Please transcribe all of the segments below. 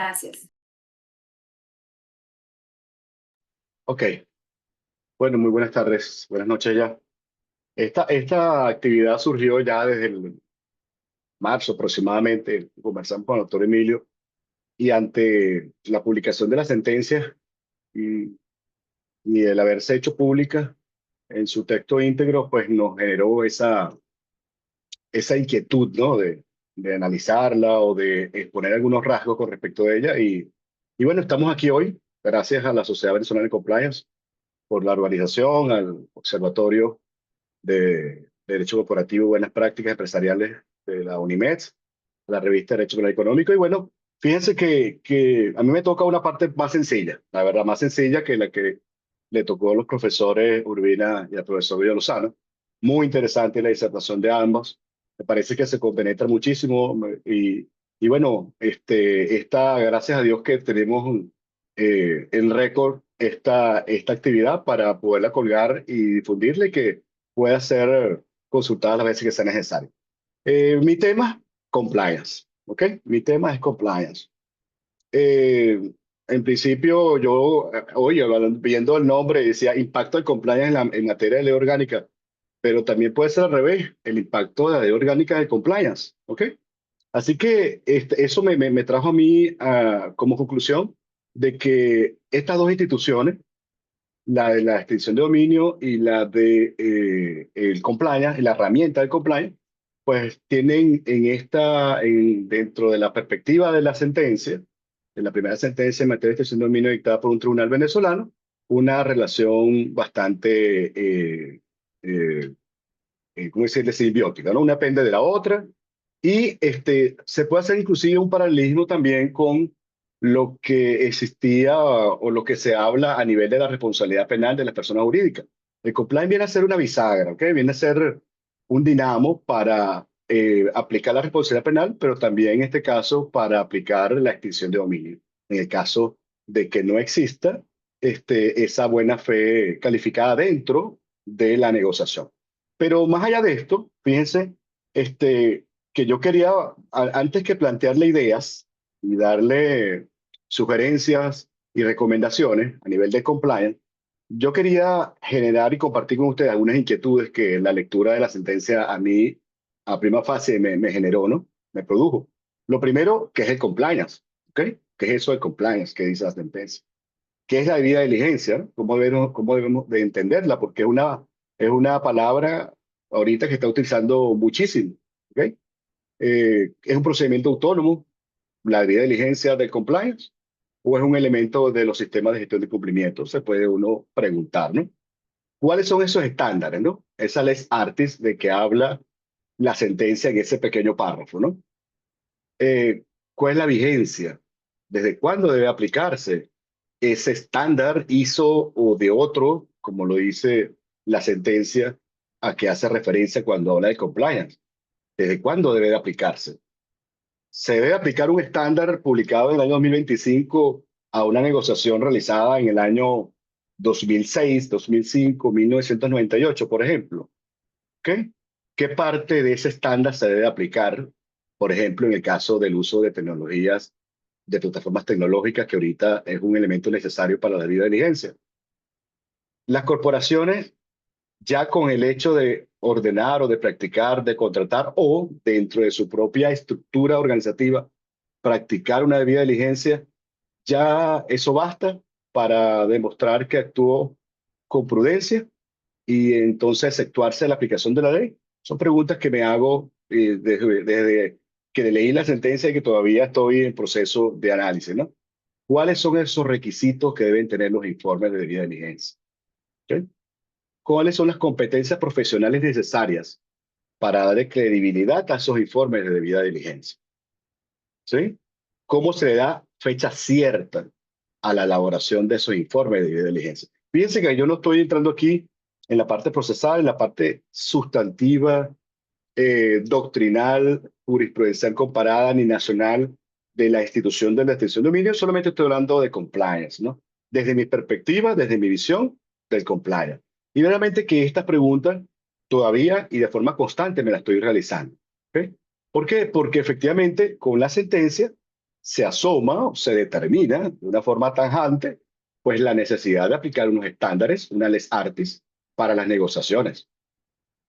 Gracias. Ok, bueno, muy buenas tardes, buenas noches ya. Esta actividad surgió ya desde el marzo aproximadamente, conversamos con el doctor Emilio, y ante la publicación de la sentencia y, y el haberse hecho pública en su texto íntegro, pues nos generó esa inquietud, ¿no? De analizarla o de exponer algunos rasgos con respecto a ella. Y bueno, estamos aquí hoy, gracias a la Sociedad Venezolana de Compliance, por la organización, al Observatorio de Derecho Corporativo y Buenas Prácticas Empresariales de la UNIMED, la revista Derecho Penal Económico. Y bueno, fíjense que a mí me toca una parte más sencilla, la verdad, más sencilla que la que le tocó a los profesores Urbina y al profesor Villa Lozano. Muy interesante la disertación de ambos. Me parece que se compenetra muchísimo y bueno, gracias a Dios que tenemos en récord esta actividad para poderla colgar y difundirla y que pueda ser consultada las veces que sea necesario. Mi tema, compliance, ¿ok? Mi tema es compliance. Eh, en principio, yo, oye, viendo el nombre, decía impacto del compliance en materia de ley orgánica, pero también puede ser al revés, el impacto de la ley orgánica del compliance, ¿ok? Así que eso me trajo a mí como conclusión de que estas dos instituciones, la de la extinción de dominio y la de el compliance, la herramienta del compliance, pues tienen dentro de la perspectiva de la sentencia, de la primera sentencia en materia de extinción de dominio dictada por un tribunal venezolano, una relación bastante, ¿cómo decirle?, simbiótica, ¿no? Una depende de la otra y se puede hacer inclusive un paralelismo también con lo que existía o lo que se habla a nivel de la responsabilidad penal de las personas jurídicas. El compliance viene a ser una bisagra, ¿ok? Viene a ser un dinamo para aplicar la responsabilidad penal, pero también en este caso para aplicar la extinción de dominio. En el caso de que no exista esa buena fe calificada dentro de la negociación. Pero más allá de esto, fíjense, que yo quería, antes que plantearle ideas y darle sugerencias y recomendaciones a nivel de compliance, yo quería generar y compartir con ustedes algunas inquietudes que la lectura de la sentencia a mí, a prima facie, me generó, ¿no? Me produjo. Lo primero, ¿qué es el compliance? ¿Ok? ¿Qué es eso del compliance que dice la sentencia? ¿Qué es la debida diligencia? Cómo debemos de entenderla? Porque es una palabra ahorita que está utilizando muchísimo. ¿Ok? ¿Es un procedimiento autónomo la debida diligencia del compliance o es un elemento de los sistemas de gestión de cumplimiento? Se puede uno preguntar, ¿no? ¿Cuáles son esos estándares, no? Esa lex artis de que habla la sentencia en ese pequeño párrafo, ¿no? ¿Cuál es la vigencia? ¿Desde cuándo debe aplicarse ese estándar ISO o de otro, como lo dice la sentencia a que hace referencia cuando habla de compliance? ¿Desde cuándo debe de aplicarse? ¿Se debe aplicar un estándar publicado en el año 2025 a una negociación realizada en el año 2006, 2005, 1998, por ejemplo? ¿Ok? ¿Qué parte de ese estándar se debe aplicar, por ejemplo, en el caso del uso de tecnologías, de plataformas tecnológicas, que ahorita es un elemento necesario para la debida diligencia? Las corporaciones, ya con el hecho de ordenar o de practicar, de contratar o dentro de su propia estructura organizativa, practicar una debida diligencia, ya eso basta para demostrar que actuó con prudencia y entonces efectuarse la aplicación de la ley. Son preguntas que me hago desde que leí la sentencia y que todavía estoy en proceso de análisis, ¿no? ¿Cuáles son esos requisitos que deben tener los informes de debida diligencia? ¿Ok? ¿Cuáles son las competencias profesionales necesarias para darle credibilidad a esos informes de debida diligencia? ¿Sí? ¿Cómo se le da fecha cierta a la elaboración de esos informes de debida diligencia? Fíjense que yo no estoy entrando aquí en la parte procesal, en la parte sustantiva, doctrinal, jurisprudencial comparada ni nacional de la institución de la extinción de dominio, solamente estoy hablando de compliance, ¿no? Desde mi perspectiva, desde mi visión del compliance. Y realmente que estas preguntas todavía y de forma constante me las estoy realizando. ¿Ok? ¿Por qué? Porque efectivamente con la sentencia se asoma o se determina de una forma tajante, pues la necesidad de aplicar unos estándares, una les artis, para las negociaciones.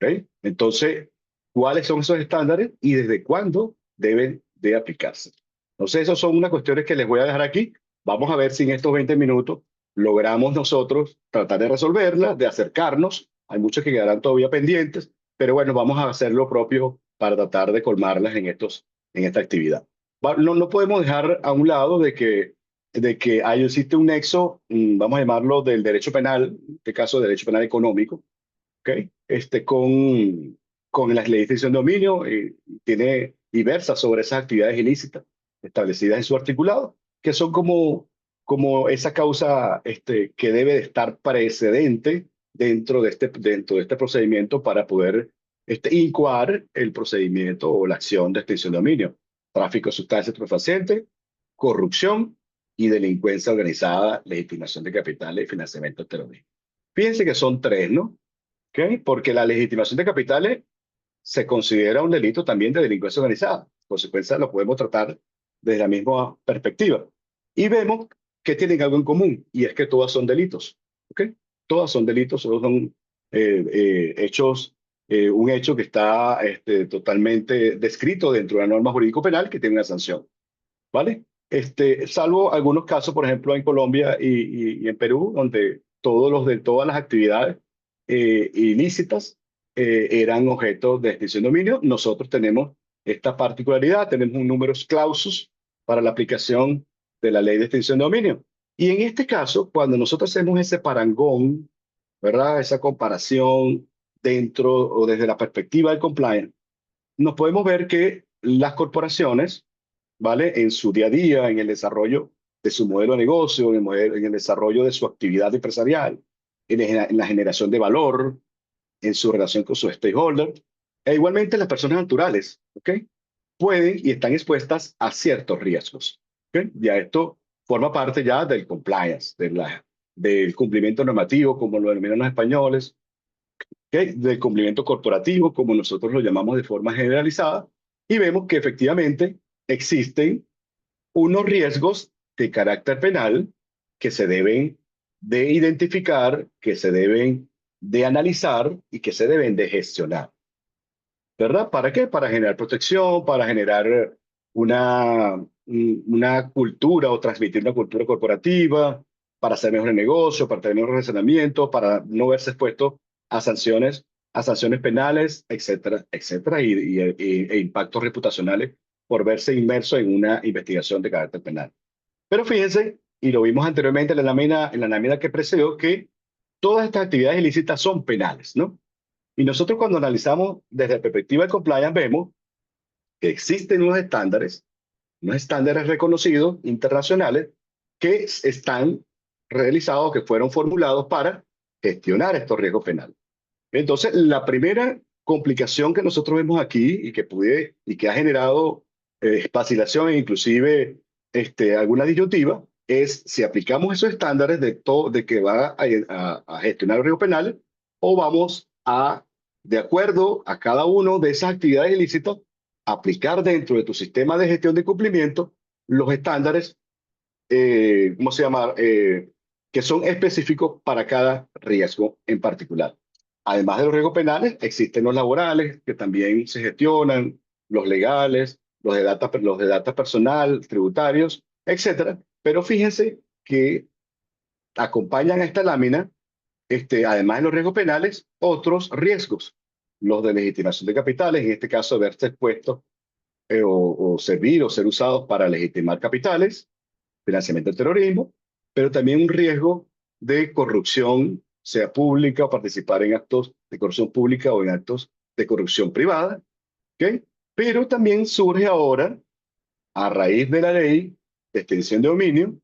¿Ok? Entonces, ¿cuáles son esos estándares y desde cuándo deben de aplicarse? Entonces, esas son unas cuestiones que les voy a dejar aquí. Vamos a ver si en estos 20 minutos logramos nosotros tratar de resolverlas, de acercarnos. Hay muchas que quedarán todavía pendientes, pero bueno, vamos a hacer lo propio para tratar de colmarlas en esta actividad. No, no podemos dejar a un lado de que existe un nexo, vamos a llamarlo del derecho penal, en este caso derecho penal económico, ¿ok? Con las leyes de extinción de dominio, tiene diversas sobre esas actividades ilícitas establecidas en su articulado, que son como esa causa que debe de estar precedente dentro de este procedimiento para poder incoar el procedimiento o la acción de extinción de dominio. Tráfico de sustancias estupefacientes, corrupción y delincuencia organizada, legitimación de capitales y financiamiento del terrorismo. Fíjense que son tres, ¿no? ¿Ok? Porque la legitimación de capitales se considera un delito también de delincuencia organizada. En consecuencia, lo podemos tratar desde la misma perspectiva. Y vemos que tienen algo en común, y es que todas son delitos. ¿Ok? Todas son delitos, todos son hechos, un hecho que está totalmente descrito dentro de la norma jurídico penal que tiene una sanción. ¿Vale? Salvo algunos casos, por ejemplo, en Colombia y en Perú, donde todas las actividades ilícitas eran objeto de extinción de dominio. Nosotros tenemos esta particularidad, tenemos un numerus clausus para la aplicación de la ley de extinción de dominio. Y en este caso, cuando nosotros hacemos ese parangón, ¿verdad? Esa comparación dentro o desde la perspectiva del compliance, nos podemos ver que las corporaciones, ¿vale? En su día a día, en el desarrollo de su modelo de negocio, en el desarrollo de su actividad empresarial, en la generación de valor, en su relación con sus stakeholders, e igualmente las personas naturales, ¿ok? Pueden y están expuestas a ciertos riesgos, ¿ok? Ya esto forma parte ya del compliance, del cumplimiento normativo, como lo denominan los españoles, ¿ok? Del cumplimiento corporativo, como nosotros lo llamamos de forma generalizada, y vemos que efectivamente existen unos riesgos de carácter penal que se deben de identificar, que se deben de analizar y que se deben de gestionar, ¿verdad? ¿Para qué? Para generar protección, para generar una cultura o transmitir una cultura corporativa, para hacer mejor el negocio, para tener mejor relacionamiento, para no verse expuesto a sanciones penales, etcétera, etcétera, e impactos reputacionales por verse inmerso en una investigación de carácter penal. Pero fíjense, y lo vimos anteriormente en la lámina que precedió, que todas estas actividades ilícitas son penales, ¿no? Y nosotros cuando analizamos desde la perspectiva de compliance vemos que existen unos estándares reconocidos internacionales que están realizados, que fueron formulados para gestionar estos riesgos penales. Entonces, la primera complicación que nosotros vemos aquí y que ha generado vacilación e inclusive alguna disyuntiva es si aplicamos esos estándares de que va a gestionar el riesgo penal o vamos a, de acuerdo a cada uno de esas actividades ilícitas, aplicar dentro de tu sistema de gestión de cumplimiento los estándares, ¿cómo se llama? Que son específicos para cada riesgo en particular. Además de los riesgos penales, existen los laborales que también se gestionan, los legales, los de data personal, tributarios, etcétera. Pero fíjense que acompañan a esta lámina, además de los riesgos penales, otros riesgos, los de legitimación de capitales, en este caso, verse expuestos o servir o ser usados para legitimar capitales, financiamiento del terrorismo, pero también un riesgo de corrupción, sea pública o participar en actos de corrupción pública o en actos de corrupción privada, ¿ok? Pero también surge ahora, a raíz de la ley de extinción de dominio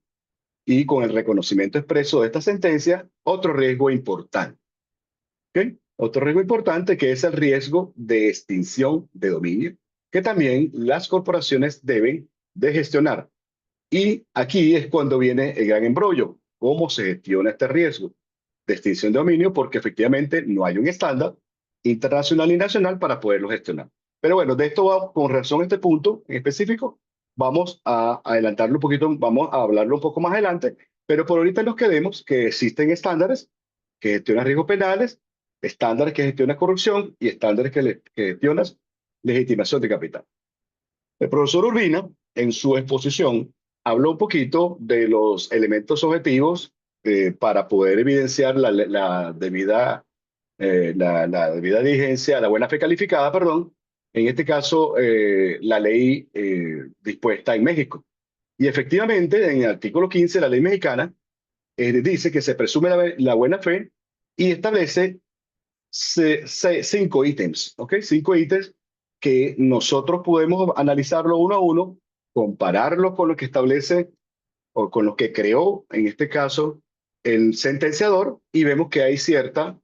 y con el reconocimiento expreso de esta sentencia, otro riesgo importante, ¿ok? Otro riesgo importante que es el riesgo de extinción de dominio, que también las corporaciones deben de gestionar. Y aquí es cuando viene el gran embrollo. ¿Cómo se gestiona este riesgo de extinción de dominio? Porque efectivamente no hay un estándar internacional y nacional para poderlo gestionar. Pero bueno, de esto va con razón a este punto en específico. vamos a adelantarlo un poquito, vamos a hablarlo un poco más adelante, pero por ahorita nos quedemos que existen estándares que gestionan riesgos penales, estándares que gestionan corrupción y estándares que gestionan legitimación de capital. El profesor Urbina, en su exposición, habló un poquito de los elementos objetivos para poder evidenciar la debida diligencia, la buena fe calificada, perdón, en este caso, la ley dispuesta en México. Y efectivamente, en el artículo 15 de la ley mexicana, dice que se presume la buena fe y establece cinco ítems, ¿ok? Cinco ítems que nosotros podemos analizarlo uno a uno, compararlo con lo que establece o con lo que creó, en este caso, el sentenciador, y vemos que hay ciertas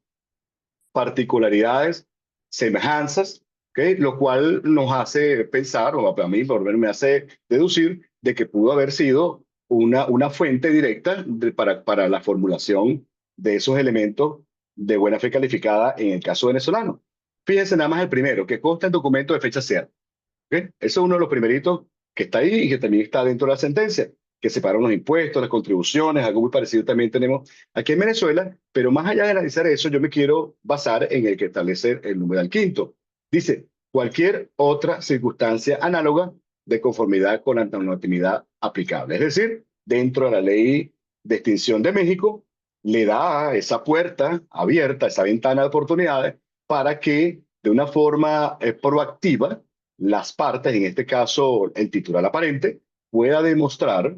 particularidades, semejanzas, ¿ok? Lo cual nos hace pensar, o a mí por lo menos me hace deducir, de que pudo haber sido una fuente directa para la formulación de esos elementos de buena fe calificada en el caso venezolano. Fíjense nada más el primero, que consta en documento de fecha cierta. ¿Ok? Eso es uno de los primeritos que está ahí y que también está dentro de la sentencia, que separan los impuestos, las contribuciones, algo muy parecido también tenemos aquí en Venezuela, pero más allá de analizar eso, yo me quiero basar en el que establece el numeral quinto. Dice, cualquier otra circunstancia análoga de conformidad con la normatividad aplicable. Es decir, dentro de la ley de extinción de México, le da esa puerta abierta, esa ventana de oportunidades para que de una forma proactiva las partes, en este caso el titular aparente, pueda demostrar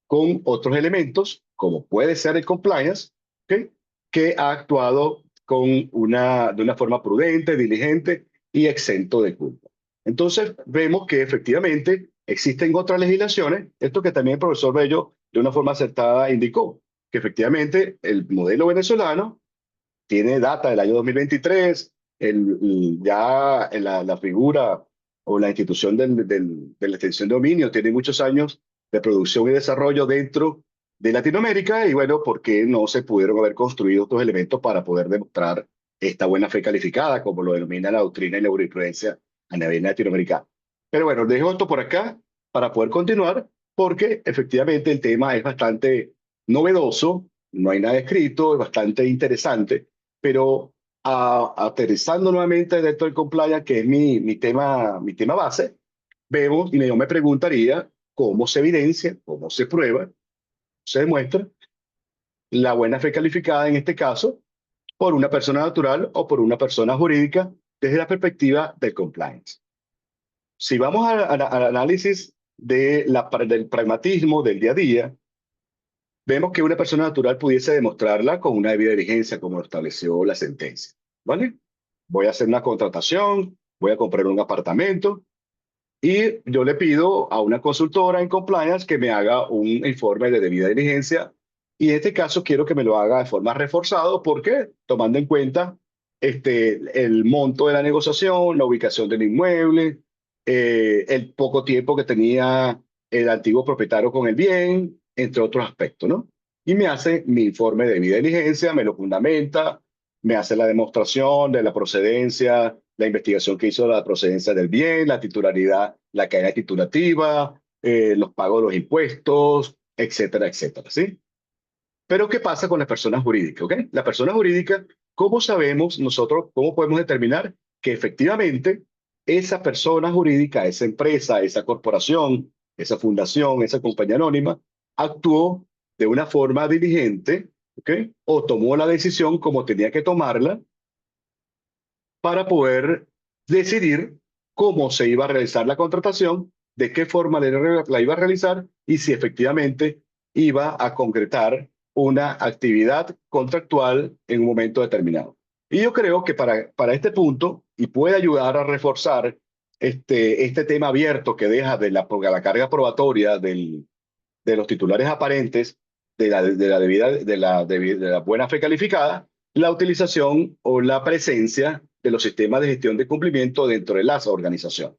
con otros elementos, como puede ser el compliance, ¿ok? Que ha actuado de una forma prudente, diligente y exento de culpa. Entonces, vemos que efectivamente existen otras legislaciones, esto que también el profesor Bello de una forma acertada indicó, que efectivamente el modelo venezolano tiene data del año 2023, ya la figura o la institución de la extensión de dominio tiene muchos años de producción y desarrollo dentro de Latinoamérica y bueno, ¿por qué no se pudieron haber construido estos elementos para poder demostrar esta buena fe calificada, como lo denomina la doctrina y la jurisprudencia a nivel latinoamericano? Pero bueno, dejo esto por acá para poder continuar, porque efectivamente el tema es bastante novedoso, no hay nada escrito, es bastante interesante, pero aterrizando nuevamente dentro del compliance, que es mi tema base, vemos y yo me preguntaría cómo se evidencia, cómo se prueba, se demuestra la buena fe calificada en este caso por una persona natural o por una persona jurídica desde la perspectiva del compliance. Si vamos al análisis del pragmatismo del día a día, vemos que una persona natural pudiese demostrarla con una debida diligencia, como lo estableció la sentencia. ¿Vale? Voy a hacer una contratación, voy a comprar un apartamento y yo le pido a una consultora en compliance que me haga un informe de debida diligencia y en este caso quiero que me lo haga de forma reforzada porque tomando en cuenta el monto de la negociación, la ubicación del inmueble, el poco tiempo que tenía el antiguo propietario con el bien, entre otros aspectos, ¿no? Y me hace mi informe de debida diligencia, me lo fundamenta, me hace la demostración de la procedencia, la investigación que hizo de la procedencia del bien, la titularidad, la cadena titulativa, los pagos de los impuestos, etcétera, etcétera, ¿sí? Pero ¿qué pasa con las personas jurídicas? ¿Ok? La persona jurídica, ¿cómo sabemos nosotros, cómo podemos determinar que efectivamente esa persona jurídica, esa empresa, esa corporación, esa fundación, esa compañía anónima, actuó de una forma diligente, ¿ok? O tomó la decisión como tenía que tomarla para poder decidir cómo se iba a realizar la contratación, de qué forma la iba a realizar y si efectivamente iba a concretar una actividad contractual en un momento determinado. Y yo creo que para este punto, y puede ayudar a reforzar este tema abierto que deja la carga probatoria de los titulares aparentes de la buena fe calificada, la utilización o la presencia de los sistemas de gestión de cumplimiento dentro de las organizaciones.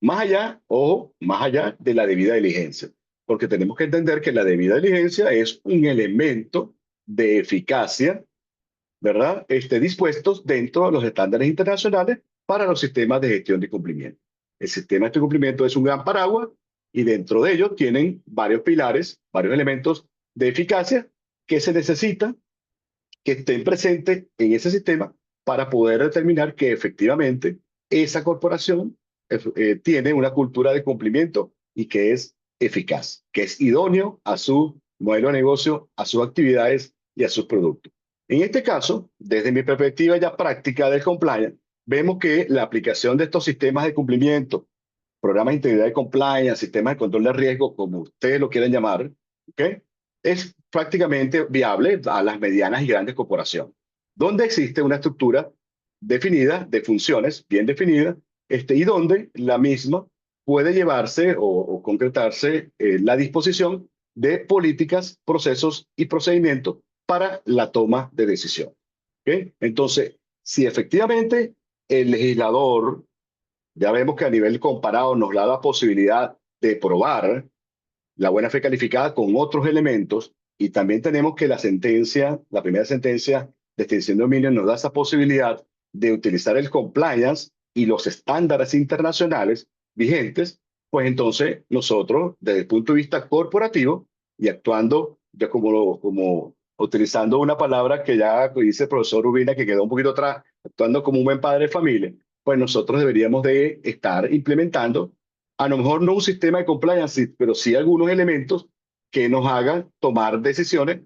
Más allá, o más allá de la debida diligencia, porque tenemos que entender que la debida diligencia es un elemento de eficacia, ¿verdad? Dispuestos dentro de los estándares internacionales para los sistemas de gestión de cumplimiento. El sistema de cumplimiento es un gran paraguas y dentro de ellos tienen varios pilares, varios elementos de eficacia que se necesitan que estén presentes en ese sistema para poder determinar que efectivamente esa corporación tiene una cultura de cumplimiento y que es eficaz, que es idóneo a su modelo de negocio, a sus actividades y a sus productos. En este caso, desde mi perspectiva ya práctica del compliance, vemos que la aplicación de estos sistemas de cumplimiento, programas de integridad de compliance, sistemas de control de riesgo, como ustedes lo quieran llamar, ¿ok? Es prácticamente viable a las medianas y grandes corporaciones, donde existe una estructura definida de funciones bien definida, y donde la misma puede llevarse o concretarse la disposición de políticas, procesos y procedimientos para la toma de decisión. ¿Ok? Entonces, si efectivamente el legislador, ya vemos que a nivel comparado nos da la posibilidad de probar la buena fe calificada con otros elementos, y también tenemos que la sentencia, la primera sentencia de extinción de dominio nos da esa posibilidad de utilizar el compliance y los estándares internacionales vigentes, pues entonces nosotros, desde el punto de vista corporativo y actuando ya como utilizando una palabra que ya dice el profesor Rubina, que quedó un poquito atrás, actuando como un buen padre de familia, pues nosotros deberíamos de estar implementando a lo mejor no un sistema de compliance, pero sí algunos elementos que nos hagan tomar decisiones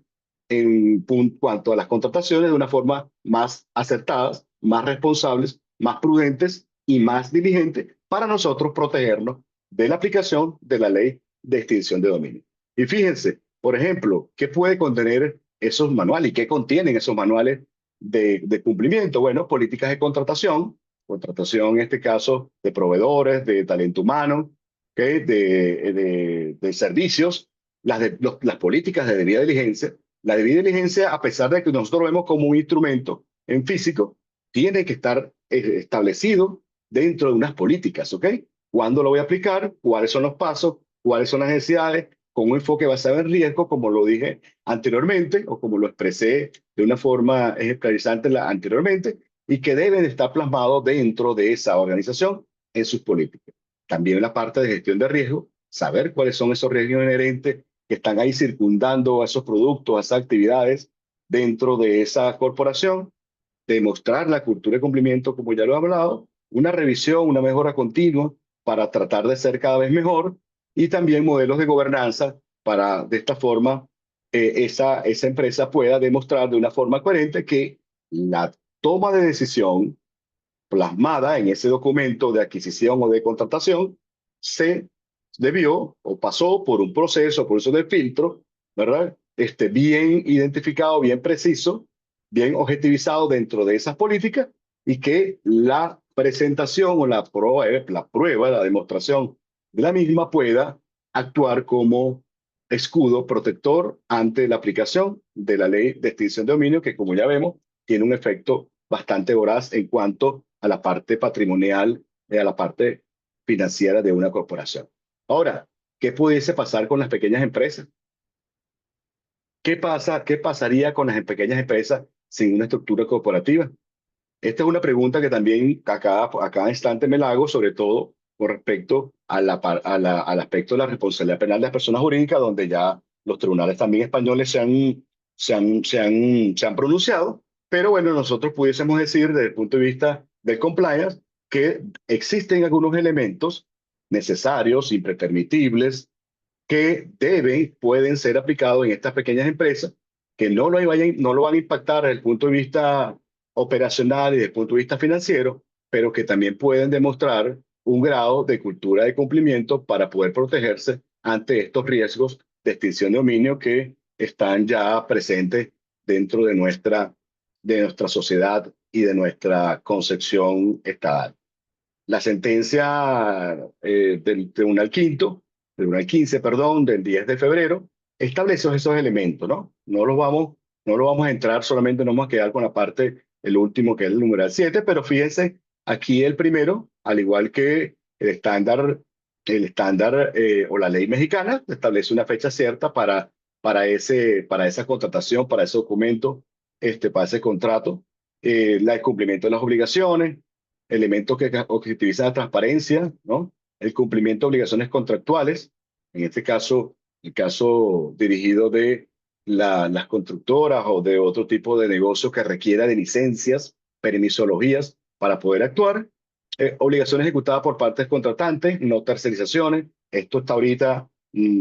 en cuanto a las contrataciones de una forma más acertadas, más responsables, más prudentes y más diligentes para nosotros protegernos de la aplicación de la ley de extinción de dominio. Y fíjense, por ejemplo, ¿qué puede contener esos manuales y qué contienen esos manuales de cumplimiento? Bueno, políticas de contratación en este caso de proveedores, de talento humano, ¿okay? De servicios, las políticas de debida diligencia. La debida diligencia, a pesar de que nosotros lo vemos como un instrumento en físico, tiene que estar establecido dentro de unas políticas, ¿ok? ¿Cuándo lo voy a aplicar? ¿Cuáles son los pasos? ¿Cuáles son las necesidades? Con un enfoque basado en riesgo, como lo dije anteriormente, o como lo expresé de una forma ejemplarizante anteriormente, y que deben estar plasmados dentro de esa organización en sus políticas. También la parte de gestión de riesgo, saber cuáles son esos riesgos inherentes que están ahí circundando a esos productos, a esas actividades dentro de esa corporación, demostrar la cultura de cumplimiento, como ya lo he hablado, una revisión, una mejora continua para tratar de ser cada vez mejor, y también modelos de gobernanza para de esta forma esa empresa pueda demostrar de una forma coherente que la toma de decisión plasmada en ese documento de adquisición o de contratación se debió o pasó por un proceso, por eso de filtro, ¿verdad? Bien identificado, bien preciso, bien objetivizado dentro de esas políticas, y que la presentación o la prueba, la demostración de la misma pueda actuar como escudo protector ante la aplicación de la ley de extinción de dominio, que como ya vemos, tiene un efecto bastante voraz en cuanto a la parte patrimonial y a la parte financiera de una corporación. Ahora, ¿qué pudiese pasar con las pequeñas empresas? ¿Qué pasa? ¿Qué pasaría con las pequeñas empresas sin una estructura corporativa? Esta es una pregunta que también a cada instante me la hago, sobre todo con respecto al aspecto de la responsabilidad penal de las personas jurídicas, donde ya los tribunales también españoles se han pronunciado. Pero bueno, nosotros pudiésemos decir desde el punto de vista del compliance que existen algunos elementos necesarios, imprescindibles, que pueden ser aplicados en estas pequeñas empresas, que no lo van a impactar desde el punto de vista operacional y desde el punto de vista financiero, pero que también pueden demostrar un grado de cultura de cumplimiento para poder protegerse ante estos riesgos de extinción de dominio que están ya presentes dentro de nuestra sociedad y de nuestra concepción estatal. La sentencia del Tribunal 15, perdón, del 10 de febrero, establece esos elementos, ¿no? No lo vamos a entrar, solamente nos vamos a quedar con la parte, el último, que es el numeral 7, pero fíjense, aquí el primero, al igual que el estándar o la ley mexicana, establece una fecha cierta para esa contratación, para ese documento, para ese contrato, el cumplimiento de las obligaciones, elementos que objetivizan la transparencia, ¿no? el cumplimiento de obligaciones contractuales, en este caso, el caso dirigido de las constructoras o de otro tipo de negocio que requiera de licencias, permisologías para poder actuar. Obligaciones ejecutadas por partes contratantes, no tercerizaciones. Esto está ahorita,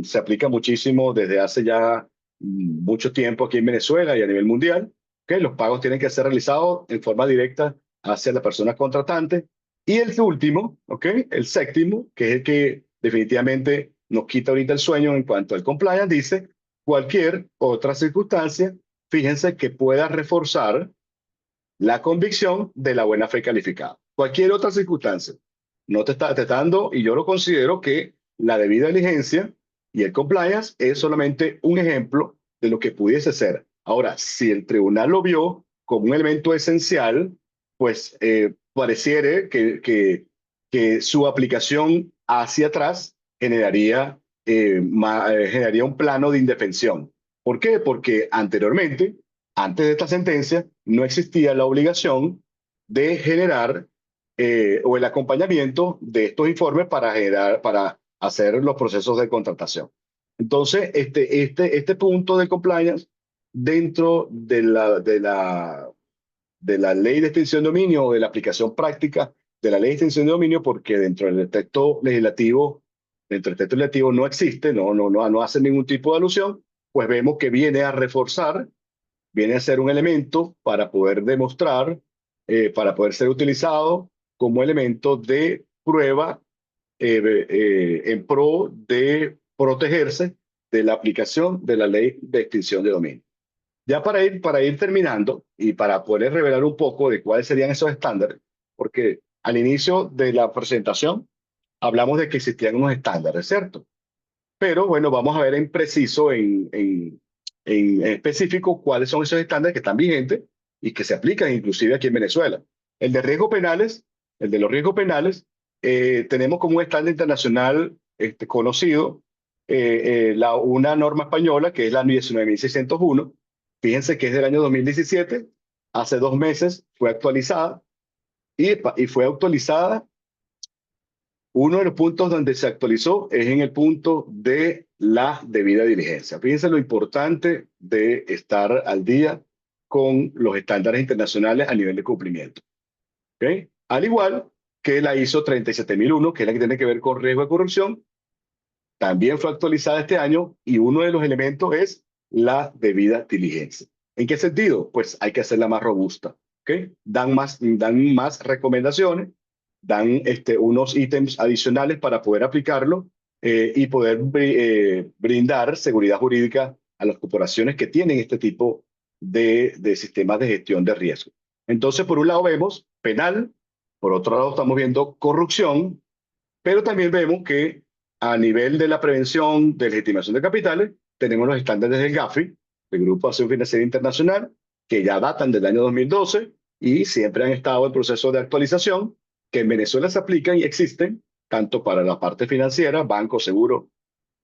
se aplica muchísimo desde hace ya mucho tiempo aquí en Venezuela y a nivel mundial. Que los pagos tienen que ser realizados en forma directa hacia la persona contratante. Y el último, ¿ok? El séptimo, que es el que definitivamente nos quita ahorita el sueño en cuanto al compliance, dice cualquier otra circunstancia, fíjense que pueda reforzar la convicción de la buena fe calificada. Cualquier otra circunstancia. No te está dando, y yo lo considero que la debida diligencia y el compliance es solamente un ejemplo de lo que pudiese ser. Ahora, si el tribunal lo vio como un elemento esencial, pues pareciera que su aplicación hacia atrás generaría un plano de indefensión. ¿Por qué? Porque anteriormente, antes de esta sentencia, no existía la obligación de generar o el acompañamiento de estos informes para hacer los procesos de contratación. Entonces, este punto de compliance dentro de la ley de extinción de dominio o de la aplicación práctica de la ley de extinción de dominio, porque dentro del texto legislativo no existe, no hace ningún tipo de alusión, pues vemos que viene a reforzar, viene a ser un elemento para poder demostrar, para poder ser utilizado como elemento de prueba en pro de protegerse de la aplicación de la ley de extinción de dominio. Ya para ir terminando y para poder revelar un poco de cuáles serían esos estándares, porque al inicio de la presentación hablamos de que existían unos estándares, ¿cierto? Pero bueno, vamos a ver en preciso, en específico, cuáles son esos estándares que están vigentes y que se aplican inclusive aquí en Venezuela. El de riesgos penales, el de los riesgos penales, tenemos como un estándar internacional conocido una norma española que es la 19.601. Fíjense que es del año 2017, hace 2 meses fue actualizada y fue actualizada. Uno de los puntos donde se actualizó es en el punto de la debida diligencia. Fíjense lo importante de estar al día con los estándares internacionales a nivel de cumplimiento. ¿Ok? Al igual que la ISO 37001, que es la que tiene que ver con riesgo de corrupción, también fue actualizada este año y uno de los elementos es la debida diligencia. ¿En qué sentido? Pues hay que hacerla más robusta. ¿Ok? Dan más recomendaciones, dan unos ítems adicionales para poder aplicarlo y poder brindar seguridad jurídica a las corporaciones que tienen este tipo de sistemas de gestión de riesgo. Entonces, por un lado vemos penal, por otro lado estamos viendo corrupción, pero también vemos que a nivel de la prevención de legitimación de capitales, tenemos los estándares del GAFI, el Grupo de Acción Financiera Internacional, que ya datan del año 2012 y siempre han estado en proceso de actualización, que en Venezuela se aplican y existen, tanto para la parte financiera, banco, seguro,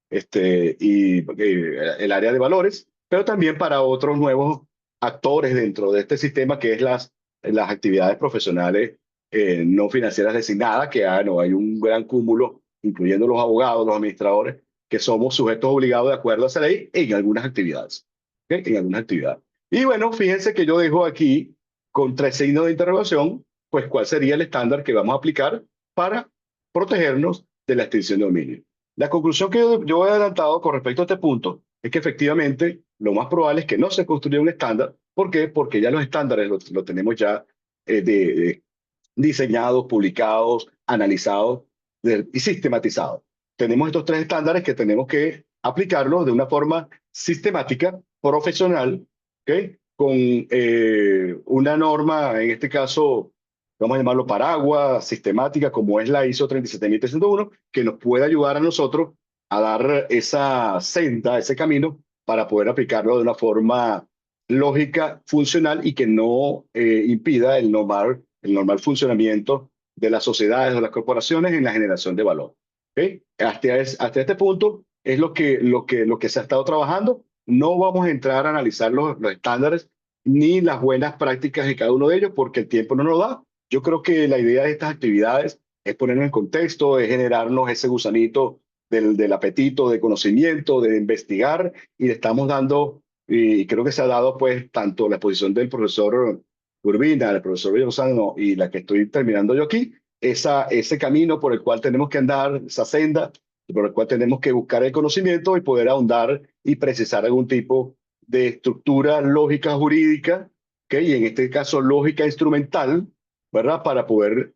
y el área de valores, pero también para otros nuevos actores dentro de este sistema, que es las actividades profesionales no financieras designadas, que no, hay un gran cúmulo, incluyendo los abogados, los administradores, que somos sujetos obligados de acuerdo a esa ley en algunas actividades. ¿Ok? En algunas actividades. Y bueno, fíjense que yo dejo aquí con 3 signos de interrogación, pues cuál sería el estándar que vamos a aplicar para protegernos de la extinción de dominio. La conclusión que yo he adelantado con respecto a este punto es que efectivamente lo más probable es que no se construya un estándar. ¿Por qué? Porque ya los estándares lo tenemos ya diseñados, publicados, analizados y sistematizados. Tenemos estos 3 estándares que tenemos que aplicarlos de una forma sistemática, profesional, ¿okay? Con una norma, en este caso, vamos a llamarlo paraguas, sistemática, como es la ISO 37301, que nos puede ayudar a nosotros a dar esa senda, ese camino, para poder aplicarlo de una forma lógica, funcional y que no impida el normal funcionamiento de las sociedades o las corporaciones en la generación de valor. ¿Okay? Hasta este punto es lo que se ha estado trabajando. No vamos a entrar a analizar los estándares ni las buenas prácticas de cada uno de ellos porque el tiempo no nos da. Yo creo que la idea de estas actividades es ponernos en contexto, es generarnos ese gusanito del apetito de conocimiento, de investigar, y le estamos dando, y creo que se ha dado pues tanto la exposición del profesor Urbina, el profesor Villosano y la que estoy terminando yo aquí, ese camino por el cual tenemos que andar, esa senda por el cual tenemos que buscar el conocimiento y poder ahondar y precisar algún tipo de estructura lógica jurídica, ¿ok? Y en este caso lógica instrumental, ¿verdad? Para poder